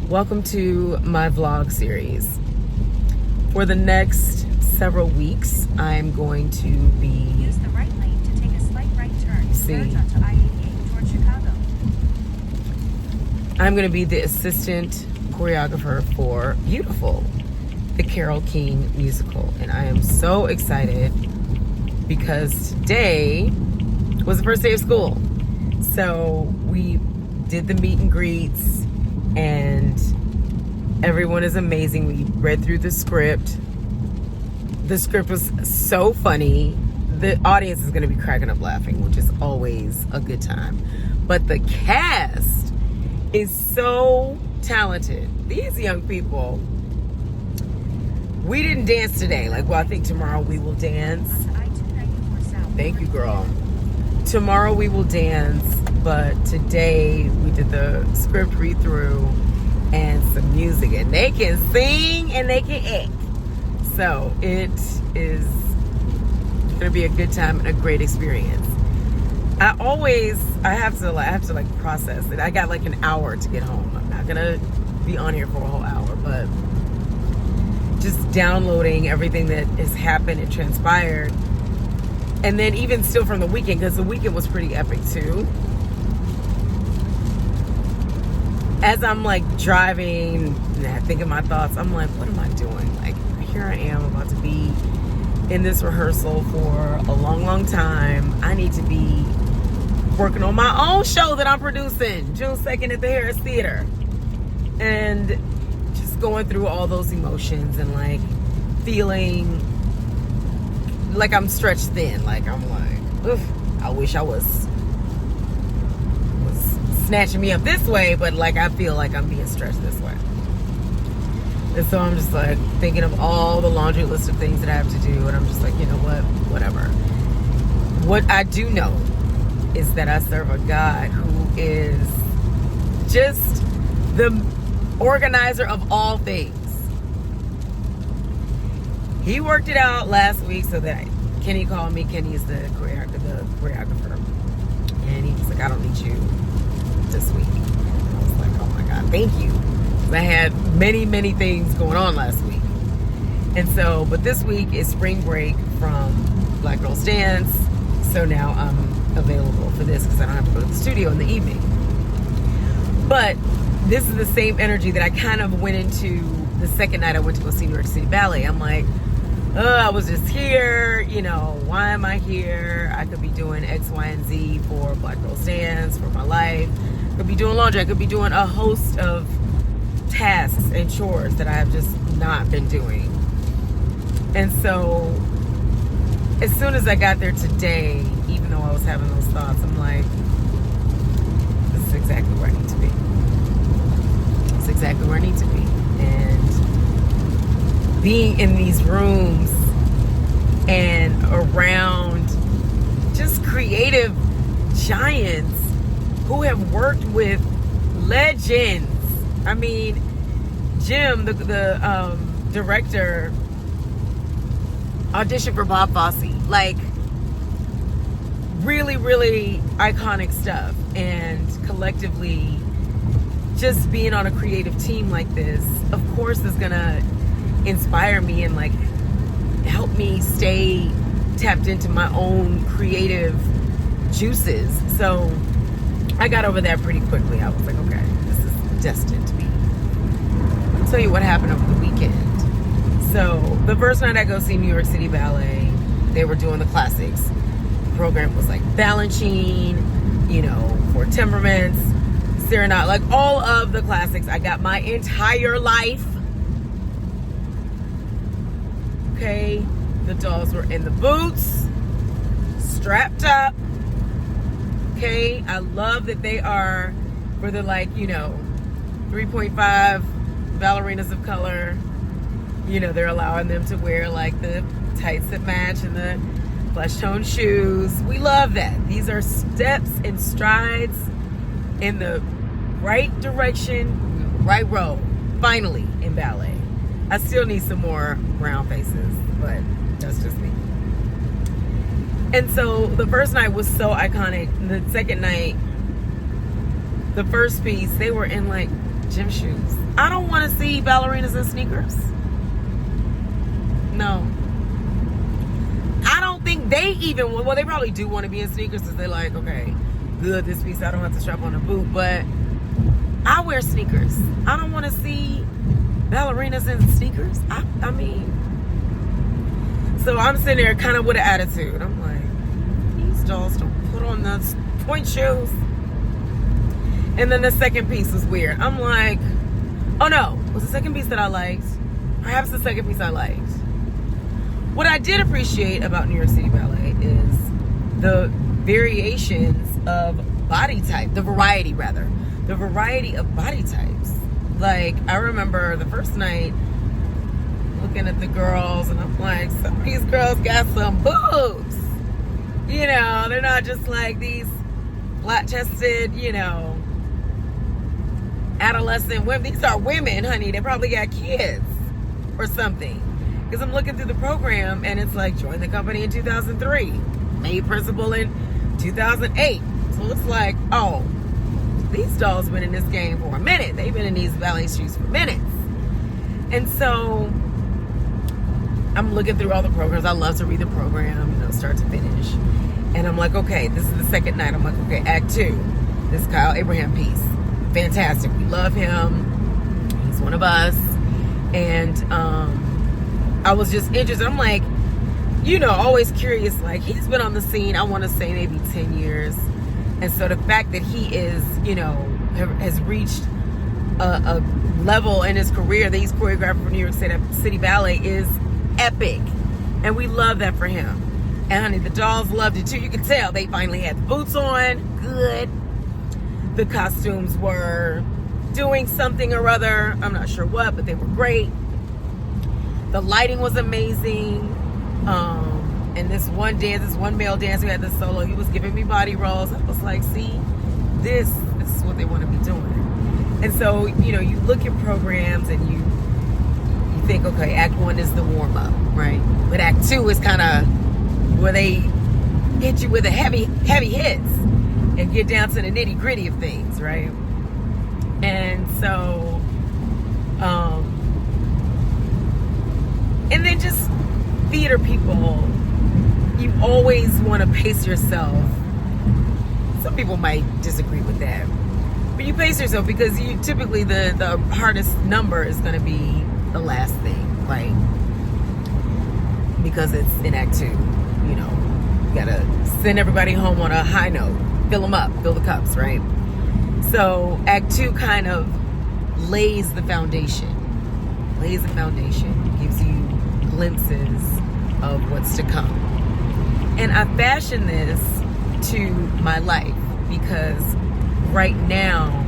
Welcome to my vlog series. For the next several weeks, I'm going to be... Use the right lane to take a slight right turn. Merge onto I-88 towards Chicago. I'm going to be the assistant choreographer for Beautiful, the Carole King musical. And I am so excited because today was the first day of school. So we did the meet and greets and everyone is amazing. We read through the script. The script was so funny. The audience is going to be cracking up laughing, which is always a good time. But the cast is so talented. These young people, we didn't dance today. I think tomorrow we will dance. Thank you, girl. Tomorrow we will dance, but today we did the script read through and some music, and they can sing and they can act. So it is gonna be a good time and a great experience. I have to process it. I got like an hour to get home. I'm not gonna be on here for a whole hour, but just downloading everything that has happened and transpired. And then even still from the weekend, because the weekend was pretty epic too. As I'm driving, thinking my thoughts, I'm like, what am I doing? Here I am about to be in this rehearsal for a long, long time. I need to be working on my own show that I'm producing June 2nd at the Harris Theater. And just going through all those emotions and feeling like I'm stretched thin. Oof, I wish I was snatching me up this way, but I feel like I'm being stretched this way. And so I'm just thinking of all the laundry list of things that I have to do, and I'm just you know what, whatever. What I do know is that I serve a God who is just the organizer of all things. He worked it out last week so that Kenny called me. Kenny is the choreographer. And he was like, I don't need you this week. And I was like, oh my God, thank you. I had many, many things going on last week. And so, but this week is spring break from Black Girls Dance. So now I'm available for this because I don't have to go to the studio in the evening. But this is the same energy that I kind of went into the second night I went to go see New York City Ballet. I'm like, I was just here, why am I here? I could be doing X, Y, and Z for Black Girls Dance, for my life. I could be doing laundry. I could be doing a host of tasks and chores that I have just not been doing. And so, as soon as I got there today, even though I was having those thoughts, I'm like, this is exactly where I need to be. It's exactly where I need to be. And being in these rooms and around just creative giants who have worked with legends. I mean, Jim, the director, auditioned for Bob Fosse. Really, really iconic stuff. And collectively, just being on a creative team like this, of course, is gonna inspire me and help me stay tapped into my own creative juices. So I got over that pretty quickly. I was like, okay, this is destined to be. I'll tell you what happened over the weekend. So the first night I go see New York City Ballet, they were doing the classics. The program was Balanchine, For Temperaments, Serenade, all of the classics. I got my entire life. Okay, the dolls were in the boots, strapped up. Okay, I love that they are for the 3.5 ballerinas of color. They're allowing them to wear the tights that match and the flesh tone shoes. We love that. These are steps and strides in the right direction, right road, finally in ballet. I still need some more round faces, but that's just me. And so the first night was so iconic. The second night, the first piece, they were in Gym shoes. I don't want to see ballerinas in sneakers. No. I don't think they even, well, they probably do want to be in sneakers because they're like, okay, good, this piece, I don't have to strap on a boot, but I wear sneakers. I don't want to see ballerinas in sneakers. I mean, so I'm sitting there kind of with an attitude. I'm like, these dolls don't put on those point shoes. And then the second piece was weird. I'm like, oh no, it was the second piece that I liked. Perhaps the second piece I liked. What I did appreciate about New York City Ballet is the variations of body type, the variety of body types. Like, I remember the first night looking at the girls and I'm like, some of these girls got some boobs. You know, they're not just like these flat-chested, you know, adolescent women. These are women, honey. They probably got kids or something. Because I'm looking through the program and it's like, joined the company in 2003, made principal in 2008. So it's like, oh, these dolls been in this game for a minute. They've been in these ballet shoes for minutes. And so I'm looking through all the programs. I love to read the program, you know, start to finish. And I'm like, okay, this is the second night. I'm like, okay, Act 2. This Kyle Abraham piece. Fantastic. We love him. He's one of us. And I was just interested. I'm like, you know, always curious. Like, he's been on the scene, I want to say maybe 10 years. And so the fact that he is, you know, has reached a level in his career that he's choreographed for New York City Ballet is epic. And we love that for him. And honey, the dolls loved it too. You could tell they finally had the boots on. Good. The costumes were doing something or other. I'm not sure what, but they were great. The lighting was amazing. And this one male dancer who had the solo, he was giving me body rolls. I was like, see, this is what they want to be doing. And so, you know, you look at programs and you think, okay, Act 1 is the warm-up, right? But Act 2 is kind of where they hit you with the heavy hits and get down to the nitty-gritty of things, right? And so, and then just theater people, you always want to pace yourself. Some people might disagree with that, but you pace yourself because you typically the hardest number is going to be the last thing, like, because it's in Act 2, you know, you gotta send everybody home on a high note, fill them up, fill the cups, right? So Act 2 kind of lays the foundation, gives you glimpses of what's to come. And I fashion this to my life because right now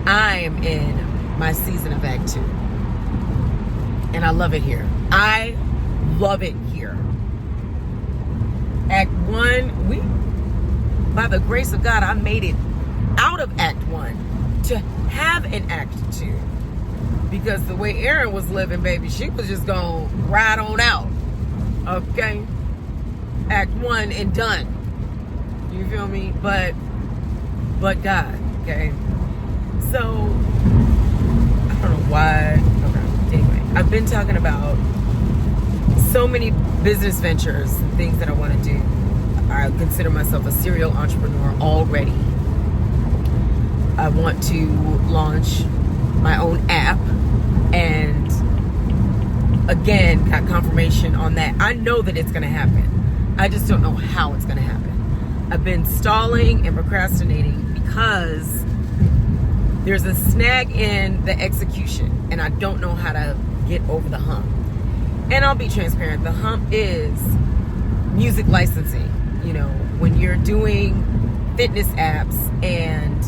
I am in my season of Act 2. And I love it here. I love it here. Act 1, by the grace of God, I made it out of Act 1 to have an Act 2. Because the way Erin was living, baby, she was just gonna ride on out. Okay? Act 1 and done. You feel me? But God, okay? So, I don't know why. Okay, anyway, I've been talking about so many business ventures and things that I want to do. I consider myself a serial entrepreneur already. I want to launch my own app, and again, got confirmation on that. I know that it's going to happen. I just don't know how it's going to happen. I've been stalling and procrastinating because there's a snag in the execution, and I don't know how to get over the hump. And I'll be transparent. The hump is music licensing. You know, when you're doing fitness apps and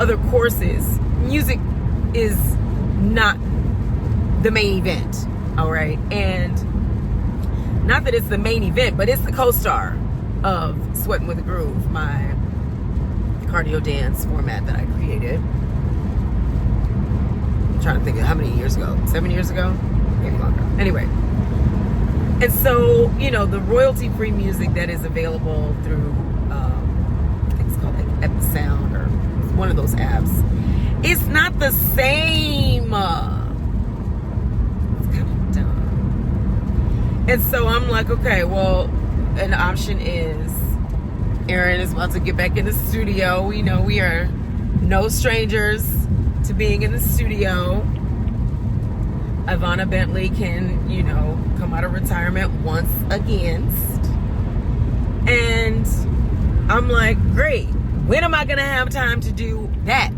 other courses, music is not the main event. All right. And not that it's the main event, but it's the co-star of Sweating with a Groove, my cardio dance format that I created. I'm trying to think of how many years ago. 7 years ago? Maybe longer. Anyway. And so, you know, the royalty-free music that is available through, I think it's called like Epic Sound or one of those apps. It's not the same. It's kind of dumb. And so I'm like, okay, well, an option is Aaron is about to get back in the studio. We know we are no strangers to being in the studio. Ivana Bentley can, come out of retirement once again. And I'm like, great. When am I going to have time to do that?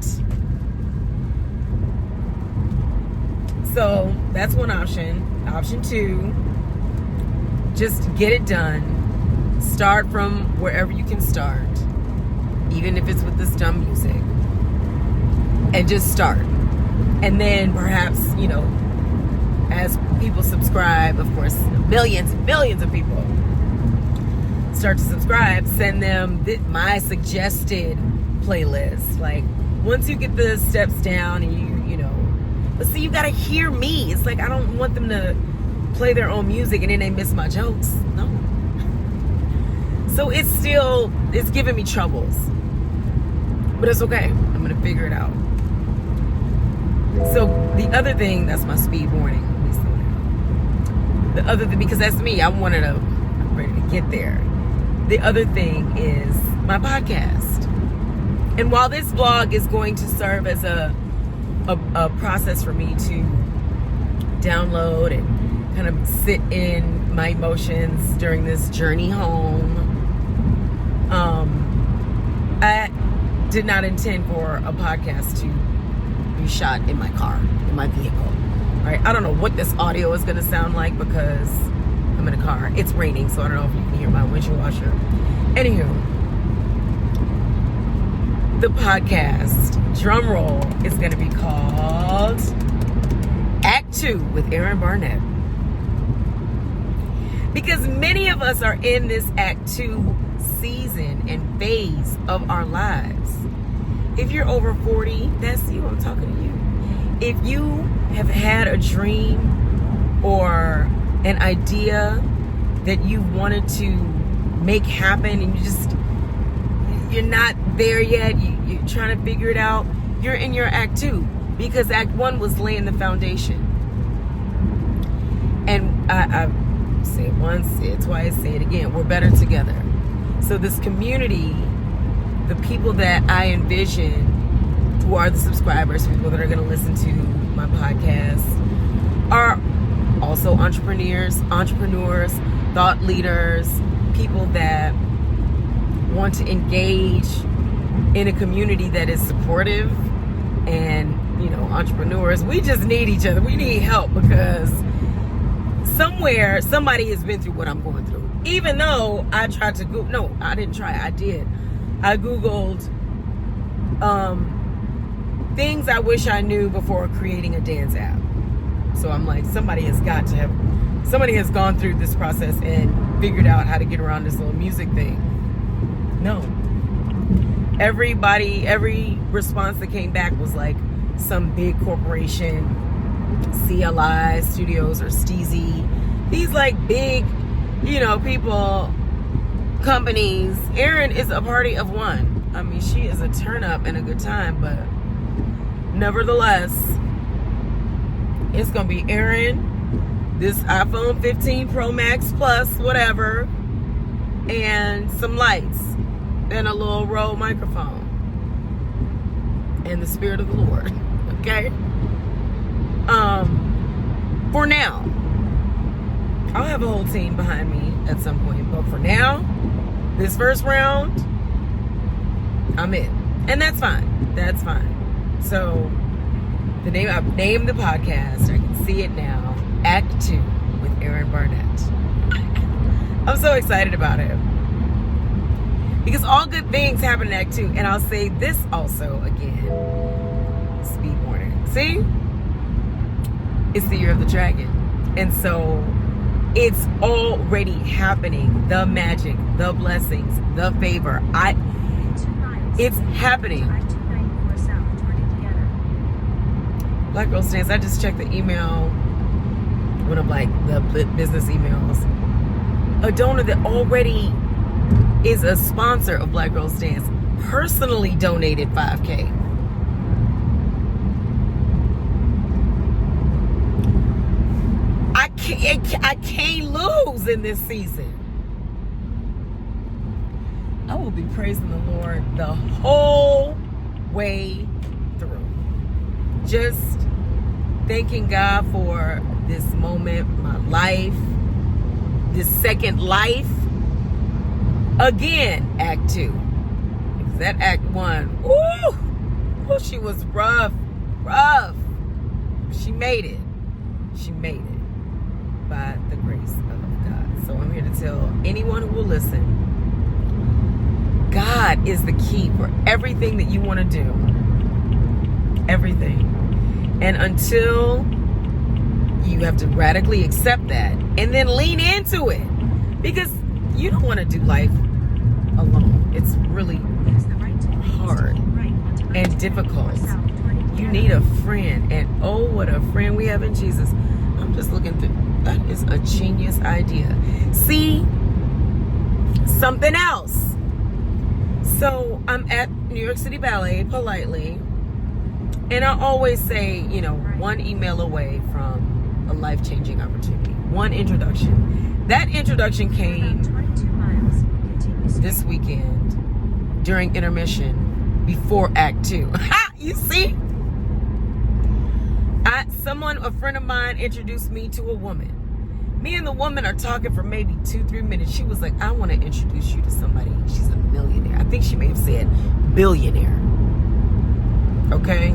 So that's one option. Option two, just get it done. Start from wherever you can start, even if it's with this dumb music. And just start. And then perhaps, as people subscribe, of course, millions and millions of people start to subscribe, send them my suggested playlist. Like, once you get the steps down and but see, you gotta hear me. It's like, I don't want them to play their own music and then they miss my jokes. No. So it's giving me troubles. But it's okay. I'm gonna figure it out. So the other thing, that's my speed warning. The other thing, because that's me, I'm ready to get there. The other thing is my podcast. And while this vlog is going to serve as a process for me to download and kind of sit in my emotions during this journey home, I did not intend for a podcast to be shot in my car, in my vehicle. All right, I don't know what this audio is going to sound like because I'm in a car. It's raining, so I don't know if you can hear my windshield washer. Anywho, the podcast, drum roll, is going to be called Act 2 with Aaron Barnett. Because many of us are in this Act 2 season and phase of our lives. If you're over 40, that's you. I'm talking to you. If you have had a dream or an idea that you wanted to make happen and you're not there yet, you're trying to figure it out, you're in your Act 2, because Act 1 was laying the foundation. And I say it once, say it twice, say it again, we're better together. So this community, the people that I envision, who are the subscribers, people that are going to listen to my podcast, are also entrepreneurs, thought leaders, people that want to engage in a community that is supportive, and entrepreneurs. We just need each other. We need help, because somewhere somebody has been through what I'm going through. Even though I tried to Google, no, I didn't try, I did. I Googled things I wish I knew before creating a dance app. So I'm like, somebody has gone through this process and figured out how to get around this little music thing. No. Every response that came back was like some big corporation, CLI Studios or Steezy. These like big, people, companies. Erin is a party of one. I mean, she is a turn up and a good time, but nevertheless, it's gonna be Erin, this iPhone 15 Pro Max Plus, whatever, and some lights and a little Rode microphone and the Spirit of the Lord. Okay. For now, I'll have a whole team behind me at some point, but for now, this first round, I'm in, and that's fine. That's fine. So I've named the podcast. I can see it now. Act 2 with Aaron Barnett. I'm so excited about it, because all good things happen in Act 2. And I'll say this also again. Speed warning. See? It's the year of the dragon. And so it's already happening. The magic, the blessings, the favor. It's happening. Black Girl Stance, I just checked the email, one of like the business emails. A donor that already is a sponsor of Black Girl Stance personally donated $5,000. can't lose in this season. I will be praising the Lord the whole way through. Just thanking God for this moment, my life, this second life. Again, Act 2. Because that Act 1, ooh, she was rough. She made it. She made it by the grace of God. So I'm here to tell anyone who will listen, God is the key for everything that you want to do. Everything. And until you have to radically accept that and then lean into it, because you don't want to do life alone. It's really hard and difficult. You need a friend, and oh, what a friend we have in Jesus. I'm just looking through. That is a genius idea. See, something else. So I'm at New York City Ballet, politely, and I always say, one email away from a life-changing opportunity, one introduction. That introduction came this weekend during intermission before Act 2. Ha! You see? A friend of mine introduced me to a woman. Me and the woman are talking for maybe 2-3 minutes. She was like, I want to introduce you to somebody. She's a millionaire. I think she may have said billionaire. Okay?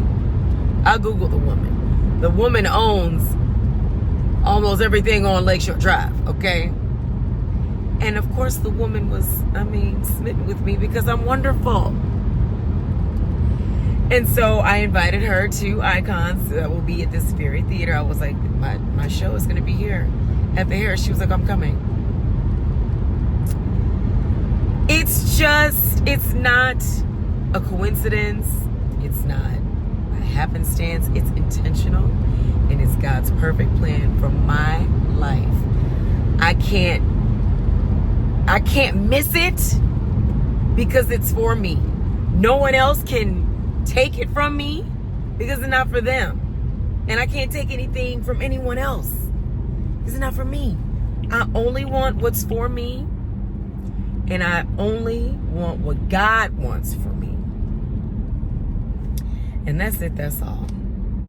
I Googled the woman. The woman owns almost everything on Lakeshore Drive. Okay? And of course the woman was, smitten with me because I'm wonderful. And so I invited her to Icons that will be at this very theater. I was like, my show is going to be here at the Harris. She was like, I'm coming. It's not a coincidence. It's not a happenstance. It's intentional. And it's God's perfect plan for my life. I can't miss it because it's for me. No one else can take it from me because it's not for them. And I can't take anything from anyone else because it's not for me. I only want what's for me, and I only want what God wants for me. And that's it. That's all.